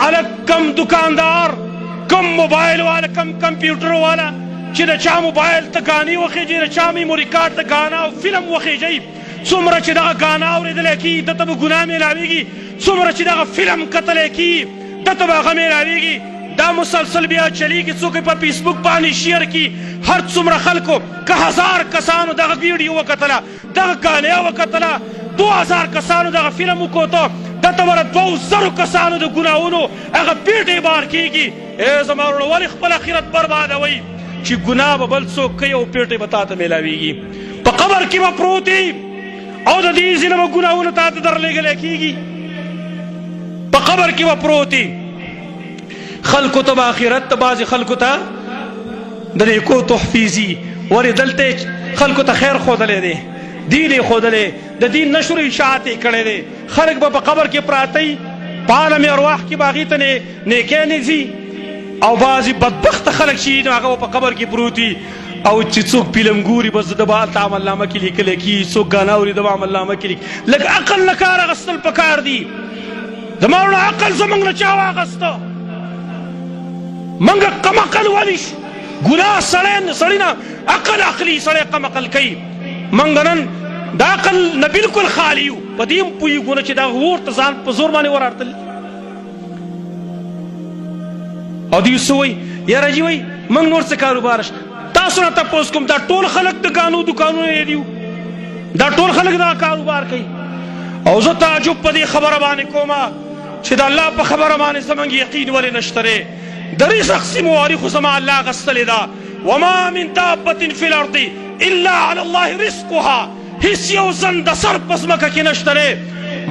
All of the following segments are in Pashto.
الک کم دکاندار، کم موبایل والا، کم کمپیوټر والا چې د چا موبایل ته ګانې وخېږي، د چا میموري کارت ته ګانا او فلم وخېږي، څومره چې دغه ګانا اورېدلی کېږي دته به ګناه میلاویږي، څومره چې دغه فلم کتلی کېږي دته به هغه میلاویږي. دا مسلسل بیا چلیږي، څوک په فیسبوک باندې شیر کړي، هر څومره خلکو که 1000 کسانو دغه ویډیو وکتله، دغه ګانې وکتله، 2000 کسانو دغه فلم وکوته، دته ورته 2000 کسانو د ګناهونو هغه پیټې بار کېږي. ای زما وروڼه ولې خپل آخرت بربادوئ چې ګناه به بل څوک کوي او پیټې به تا ته میلاویږي. په قبر کې به پروت وي او د دې ځینې به ګناهونه تا ته درلېږلی کېږي. په قبر کې به پروت وي. خلکو ته به آخرت ته بعضې خلکو ته د نیکو تحفیظي ولې دلته خلکو ته خیر ښودلی دی، دین یې ښودلی، د دین نشر اشاعت یې کړی دی. خلک به په قبر کې پراته وي، په عالم ارواح کې به هغې ته نیکۍ نه ځي، او بعضې بدبخته خلک چې نو هغه به په قبر کې پروت وي، او چې څوک فلم ګوري بس د به هلته عملنامه کې لیکلی کېږي، څوک ګانا اوري د به عملنامه کې لیکي. لږ عقل نه کار اخیستل پکار دي. زما وروڼه عقل زموږ نه چا واخیسته؟ موږ کم عقل ولې شو؟ ګناه سړی نه عقل اخلي، سړی کم عقل کوي. موږ نن د عقل نه بلکل خالي یو، په دې هم پوهېږو نه چې دا اور ته ځان په زور باندې ور اړتل. او دوی څه وایي؟ یاره جي وایي موږ نور څه کاروبار شته. تاسو نه تپوس کوم دا ټول خلک د ګانو دوکانونه یې دي، دا ټول خلک دغه کاروبار کوي. او زه تعجب په دې خبره باندې کومه چې د الله په خبره باندې زموږ یقین ولې نشته دی. د رزق ذمواري خو زما الله اخیستلې ده. وما من دابة في الارض الا على الله رزقها. هیڅ یو زن د سر په ځمکه کې نشته دی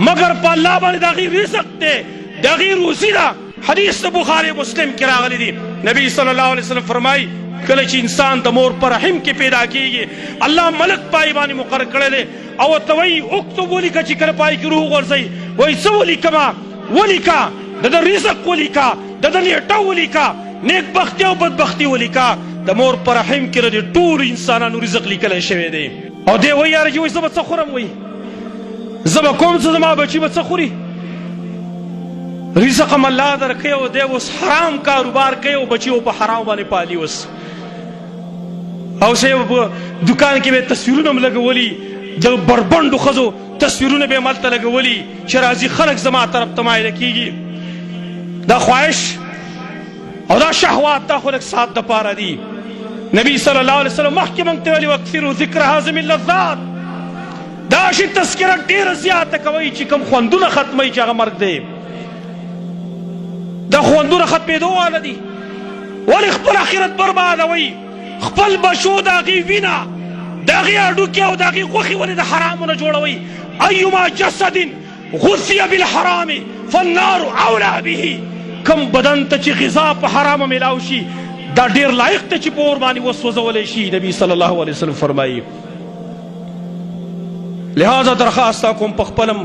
مګر په الله باندې د هغې رزق دی، د هغې روزي ده. حدیث د بخاري مسلم کې راغلی دی. نبی صلی الله علیه وسلم فرمایي کله چې انسان د مور په رحم کې پیدا کېږي الله ملک پای باندې مقرر کړی دی او ورته وایي اکتب ولیکه چې کله پای کې روح غورځوي وایي څه ولیکمه؟ ولیکه د ده رزق ولیکه، د ده نیټه ولیکه، نیکبختي او بدبختي ولیکه. د مور په رحم کې د ټولو انسانانو رزق لیکلی شوی دی. او دی وایي یاره جي وایي زه به څه خورم؟ وایي زه به کوم څه، زما بچي به څه خوري؟ رزق هم الله درکوي او دی اوس حرام کاروبار کوي او بچي په حرام باندې پالي. اوس او څه په دوکان کې به تصویرونه هم لګولي، د بربنډو ښځو تصویرونه به یې هلته لګولي چې راځي خلک زما طرف ته مایله کېږي. دا خواهش او دا شهوات دا خو لږ ساعت دپاره دي. نبی صلی الله علیه وسلم مخکې موږ ته ویلي واکثروا ذکر هاضم اللذات، دا شي تذکره ډېره زیاته کوئ چې کوم خوندونه ختموي چې هغه مرګ دی. دا خوندونه ختمېدو واله دي. ولې خپل آخرت بربادوئ؟ خپل بچو د هغې وینه، د هغې هډوکې او د هغې غوښې ولې د حرامو نه جوړوئ؟ ایما جسد غذي بالحرام فالنار اولا به. کم بدن ته چې غذا په حرامه میلاو شي دا ډېر لایق ته چې په اور باندې وسوځولی شي. نبي صلی الله علیه وسلم فرمایي. لہذا درخواست کوم په خپلم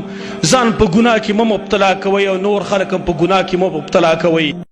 ځان په ګناه کې مه مبتلا کوئ او نور خلک هم په ګناه کې مه مبتلا کوئ.